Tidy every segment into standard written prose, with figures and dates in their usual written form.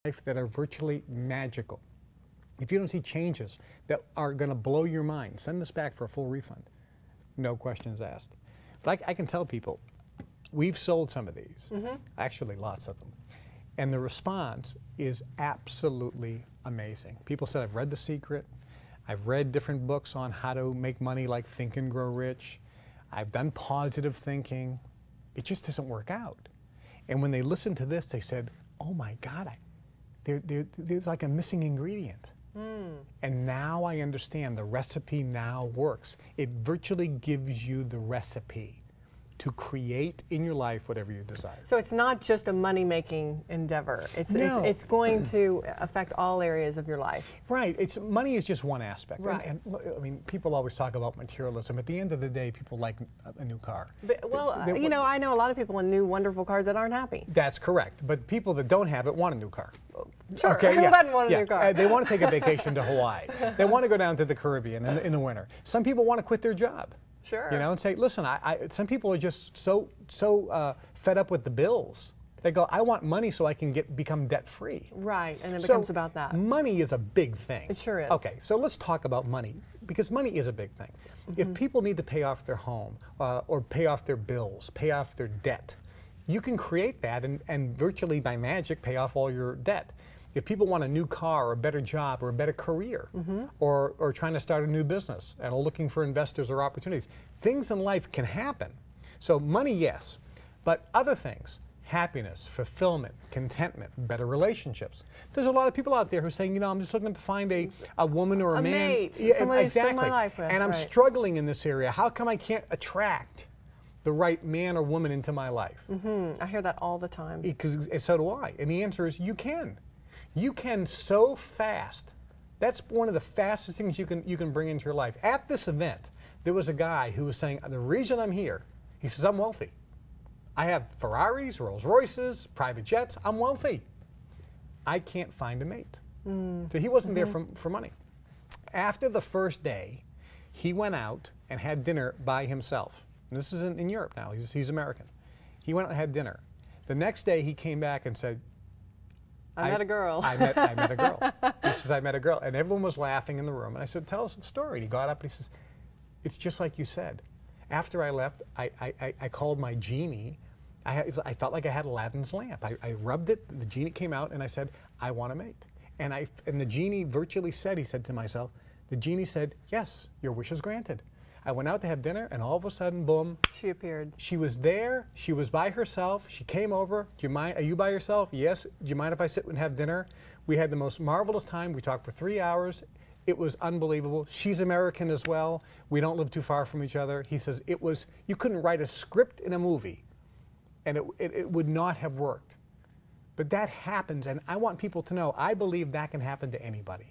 life that are virtually magical. If you don't see changes that are going to blow your mind, send this back for a full refund. No questions asked. But I can tell people, we've sold some of these, actually lots of them. And the response is absolutely amazing. People said, I've read The Secret. I've read different books on how to make money like Think and Grow Rich. I've done positive thinking. It just doesn't work out. And when they listened to this, they said, oh my God, there's like a missing ingredient. And now I understand the recipe now works. It virtually gives you the recipe to create in your life whatever you desire. So it's not just a money-making endeavor. It's going to affect all areas of your life. Right. Money is just one aspect. Right. And I mean, people always talk about materialism. At the end of the day, people like a new car. But, well, you know, I know a lot of people in new, wonderful cars that aren't happy. That's correct. But people that don't have it want a new car. Sure. Okay, Who doesn't want a new car? They want to take a vacation to Hawaii. They want to go down to the Caribbean in the winter. Some people want to quit their job. Sure. You know, and say, listen, some people are just so fed up with the bills. They go, I want money so I can become debt free. Right, and it becomes about that. Money is a big thing. It sure is. Okay, so let's talk about money, because money is a big thing. If people need to pay off their home or pay off their bills, pay off their debt, you can create that and virtually by magic pay off all your debt. If people want a new car or a better job or a better career or trying to start a new business and are looking for investors or opportunities, things in life can happen. So money, yes, but other things, happiness, fulfillment, contentment, better relationships. There's a lot of people out there who are saying, you know, I'm just looking to find a woman or a man. Mate, yeah, somebody exactly. to spend my life with. And I'm struggling in this area. How come I can't attract the right man or woman into my life? I hear that all the time. Because so do I. And the answer is you can. You can so fast. That's one of the fastest things you can bring into your life. At this event, there was a guy who was saying, the reason I'm here, he says, I'm wealthy. I have Ferraris, Rolls Royces, private jets. I'm wealthy. I can't find a mate. So he wasn't there for money. After the first day, he went out and had dinner by himself. And this is in Europe now. He's American. He went out and had dinner. The next day, he came back and said, I met a girl. I met a girl. He says, I met a girl. And everyone was laughing in the room. And I said, tell us the story. And he got up and he says, it's just like you said. After I left, I called my genie. I felt like I had Aladdin's lamp. I rubbed it, the genie came out, and I said, I want a mate. And the genie virtually said, he said to myself, the genie said, yes, your wish is granted. I went out to have dinner, and all of a sudden, boom. She appeared. She was there. She was by herself. She came over. Do you mind? Are you by yourself? Yes. Do you mind if I sit and have dinner? We had the most marvelous time. We talked for 3 hours. It was unbelievable. She's American as well. We don't live too far from each other. He says, you couldn't write a script in a movie, and it would not have worked. But that happens, and I want people to know, I believe that can happen to anybody.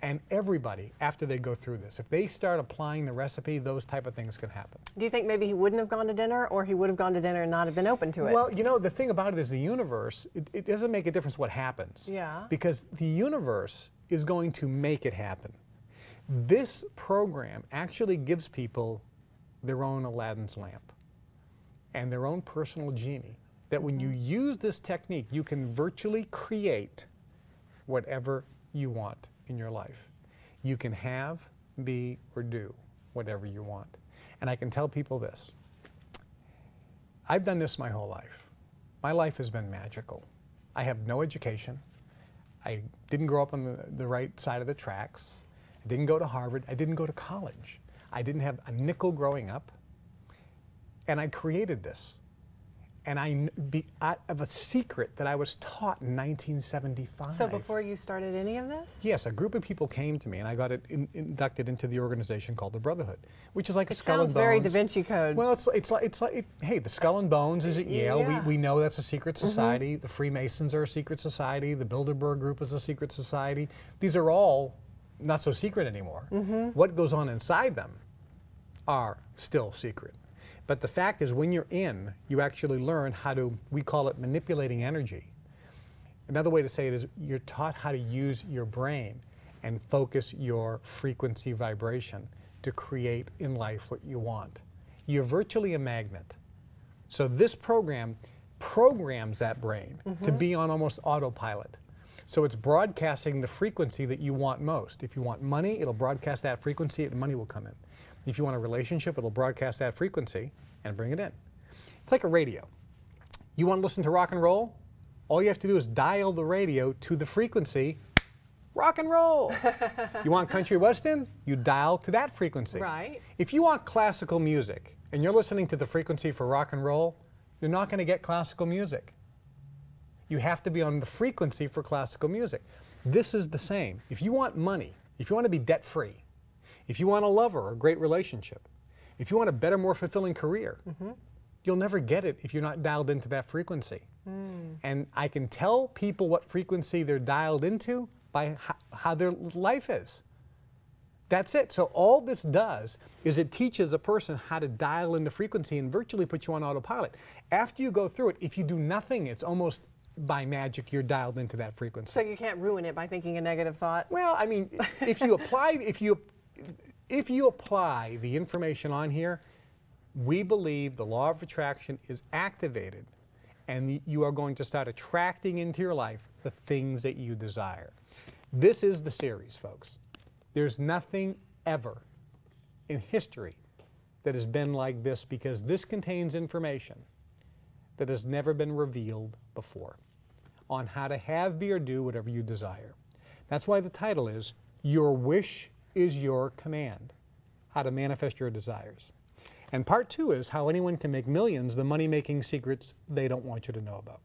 And everybody, after they go through this, if they start applying the recipe, those type of things can happen. Do you think maybe he wouldn't have gone to dinner, or he would have gone to dinner and not have been open to it? Well, you know, the thing about it is the universe, it doesn't make a difference what happens. Yeah. Because the universe is going to make it happen. This program actually gives people their own Aladdin's lamp and their own personal genie. That when you use this technique, you can virtually create whatever you want in your life. You can have, be, or do whatever you want. And I can tell people this. I've done this my whole life. My life has been magical. I have no education. I didn't grow up on the right side of the tracks. I didn't go to Harvard. I didn't go to college. I didn't have a nickel growing up. And I created this. And I have a secret that I was taught in 1975. So before you started any of this? Yes, a group of people came to me, and I got inducted into the organization called the Brotherhood, which is like a Skull and Bones. It sounds very Da Vinci Code. Well, it's like hey, the Skull and Bones is at Yale. Yeah. We know that's a secret society. The Freemasons are a secret society. The Bilderberg Group is a secret society. These are all not so secret anymore. What goes on inside them are still secret. But the fact is, when you're in, you actually learn how to, we call it manipulating energy. Another way to say it is you're taught how to use your brain and focus your frequency vibration to create in life what you want. You're virtually a magnet. So this program programs that brain to be on almost autopilot. So it's broadcasting the frequency that you want most. If you want money, it'll broadcast that frequency and money will come in. If you want a relationship, it'll broadcast that frequency and bring it in. It's like a radio. You want to listen to rock and roll? All you have to do is dial the radio to the frequency rock and roll. You want country western? You dial to that frequency. Right. If you want classical music and you're listening to the frequency for rock and roll, you're not going to get classical music. You have to be on the frequency for classical music. This is the same. If you want money, if you want to be debt-free, if you want a lover or a great relationship, if you want a better, more fulfilling career, you'll never get it if you're not dialed into that frequency. And I can tell people what frequency they're dialed into by how their life is. That's it. So all this does is it teaches a person how to dial in the frequency and virtually put you on autopilot. After you go through it, if you do nothing, it's almost by magic you're dialed into that frequency. So you can't ruin it by thinking a negative thought? Well, I mean, if you apply the information on here, we believe the law of attraction is activated and you are going to start attracting into your life the things that you desire. This is the series, folks. There's nothing ever in history that has been like this because this contains information that has never been revealed before on how to have, be, or do whatever you desire. That's why the title is Your Wish is Your Command, how to manifest your desires. And part 2 is how anyone can make millions, the money-making secrets they don't want you to know about.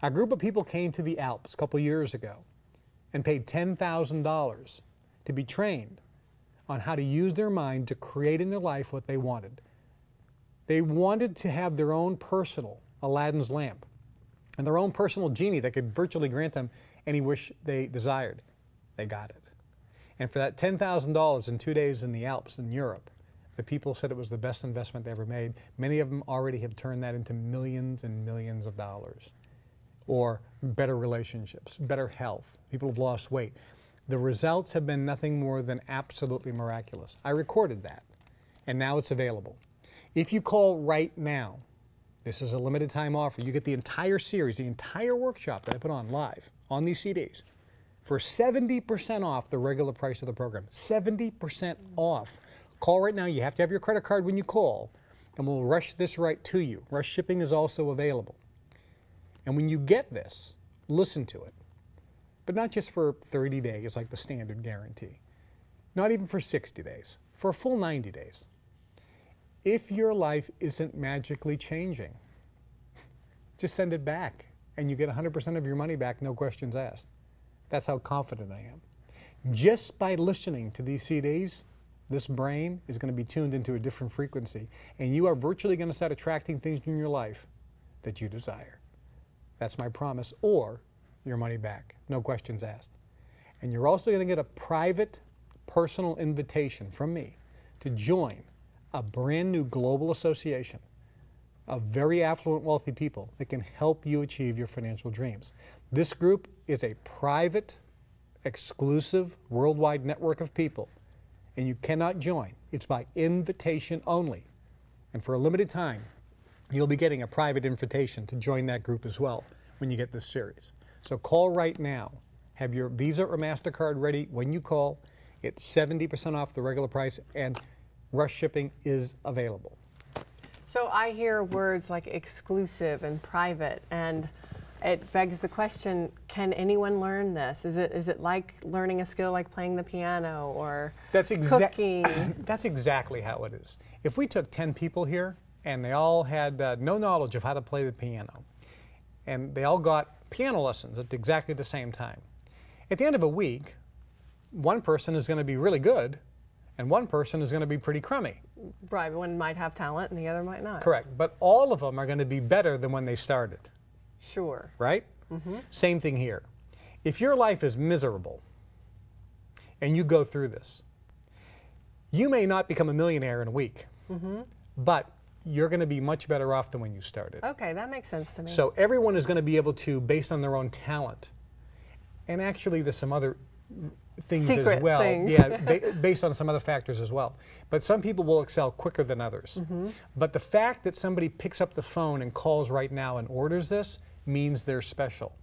A group of people came to the Alps a couple years ago and paid $10,000 to be trained on how to use their mind to create in their life what they wanted. They wanted to have their own personal Aladdin's lamp and their own personal genie that could virtually grant them any wish they desired. They got it. And for that $10,000 in 2 days in the Alps in Europe, the people said it was the best investment they ever made. Many of them already have turned that into millions and millions of dollars. Or better relationships, better health. People have lost weight. The results have been nothing more than absolutely miraculous. I recorded that, and now it's available. If you call right now, this is a limited time offer. You get the entire series, the entire workshop that I put on live on these CDs for 70% off the regular price of the program. 70% off. Call right now. You have to have your credit card when you call, and we'll rush this right to you. Rush shipping is also available. And when you get this, listen to it. But not just for 30 days like the standard guarantee. Not even for 60 days. For a full 90 days. If your life isn't magically changing, just send it back and you get 100% of your money back, no questions asked. That's how confident I am. Just by listening to these CDs, this brain is going to be tuned into a different frequency, and you are virtually going to start attracting things in your life that you desire. That's my promise, or your money back, no questions asked. And you're also going to get a private, personal invitation from me to join a brand new global association of very affluent, wealthy people that can help you achieve your financial dreams. This group is a private, exclusive, worldwide network of people, and you cannot join. It's by invitation only. And for a limited time, you'll be getting a private invitation to join that group as well when you get this series. So call right now. Have your Visa or MasterCard ready when you call. It's 70% off the regular price, and rush shipping is available. So I hear words like exclusive and private, and it begs the question, can anyone learn this? Is it like learning a skill like playing the piano or cooking? That's exactly how it is. If we took 10 people here and they all had no knowledge of how to play the piano, and they all got piano lessons at exactly the same time, at the end of a week, one person is going to be really good and one person is going to be pretty crummy. Right, one might have talent and the other might not. Correct, but all of them are going to be better than when they started. Sure. Right? Mm-hmm. Same thing here. If your life is miserable and you go through this, you may not become a millionaire in a week, but you're going to be much better off than when you started. Okay, that makes sense to me. So everyone is going to be able to, based on their own talent, and actually there's some other things Secret as well. Things. Yeah, based on some other factors as well. But some people will excel quicker than others. But the fact that somebody picks up the phone and calls right now and orders this means they're special.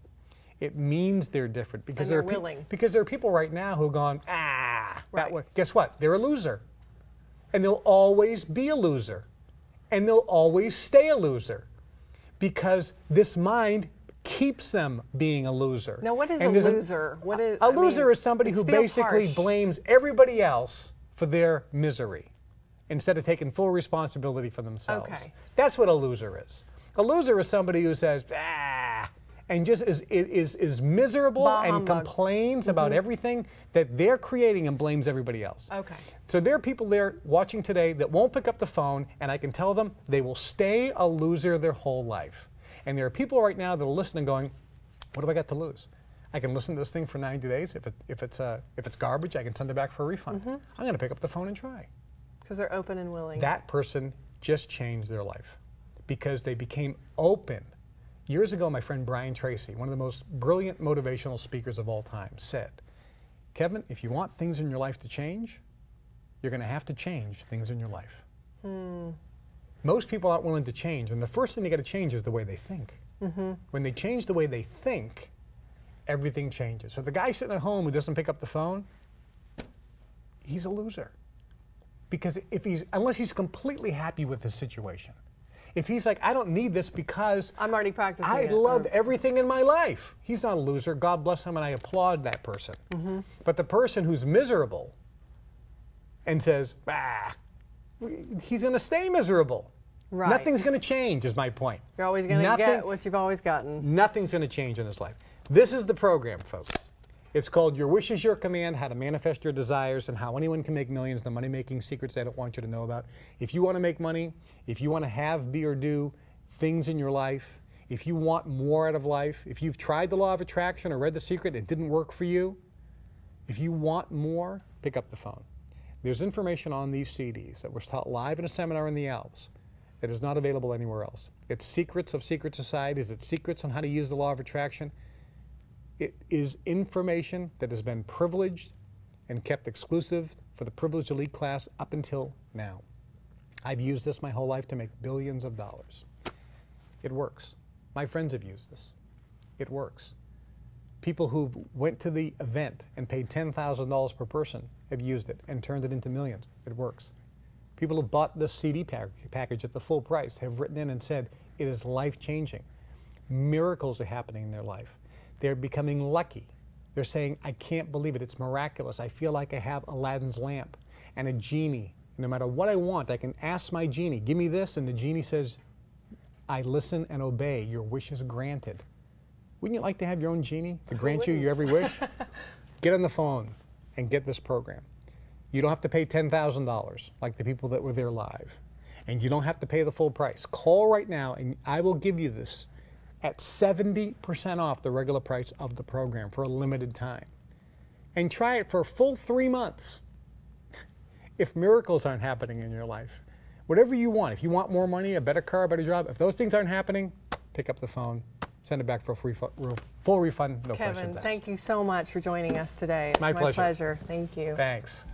It means they're different because And they're willing. because there are people right now who are going, that way. Guess what? They're a loser. And they'll always be a loser. And they'll always stay a loser. Because this mind keeps them being a loser. Now, what is and a loser? What is a loser is somebody who basically blames everybody else for their misery instead of taking full responsibility for themselves. Okay. That's what a loser is. A loser is somebody who says, and just is miserable Bah and humbug. complains about everything that they're creating and blames everybody else. Okay. So there are people there watching today that won't pick up the phone, and I can tell them they will stay a loser their whole life. And there are people right now that are listening going, what do I got to lose? I can listen to this thing for 90 days. If it's garbage, I can send it back for a refund. I'm going to pick up the phone and try. Because they're open and willing. That person just changed their life because they became open. Years ago, my friend Brian Tracy, one of the most brilliant motivational speakers of all time, said, Kevin, if you want things in your life to change, you're going to have to change things in your life. Most people aren't willing to change, and the first thing they got to change is the way they think. When they change the way they think, everything changes. So the guy sitting at home who doesn't pick up the phone, he's a loser. Because unless he's completely happy with his situation, if he's like, I don't need this because I'm already practicing I love everything in my life, he's not a loser. God bless him, and I applaud that person. But the person who's miserable and says, he's going to stay miserable. Right. Nothing's going to change, is my point. You're always going to get what you've always gotten. Nothing's going to change in his life. This is the program, folks. It's called Your Wish is Your Command, How to Manifest Your Desires and How Anyone Can Make Millions, the money-making secrets they don't want you to know about. If you want to make money, if you want to have, be, or do things in your life, if you want more out of life, if you've tried the law of attraction or read The Secret and it didn't work for you, if you want more, pick up the phone. There's information on these CDs that was taught live in a seminar in the Alps that is not available anywhere else. It's Secrets of Secret Societies. It's Secrets on How to Use the Law of Attraction. It is information that has been privileged and kept exclusive for the privileged elite class up until now. I've used this my whole life to make billions of dollars. It works. My friends have used this. It works. People who went to the event and paid $10,000 per person have used it and turned it into millions. It works. People who bought the CD package at the full price have written in and said it is life-changing. Miracles are happening in their life. They're becoming lucky. They're saying, I can't believe it. It's miraculous. I feel like I have Aladdin's lamp and a genie. No matter what I want, I can ask my genie, give me this, and the genie says, I listen and obey. Your wish is granted. Wouldn't you like to have your own genie to grant you your every wish? Get on the phone and get this program. You don't have to pay $10,000 like the people that were there live. And you don't have to pay the full price. Call right now and I will give you this at 70% off the regular price of the program for a limited time. And try it for a full 3 months. If miracles aren't happening in your life, whatever you want, if you want more money, a better car, a better job, if those things aren't happening, pick up the phone, send it back for a full refund, no questions asked. Kevin, thank you so much for joining us today. It's My pleasure. pleasure. Thank you. Thanks.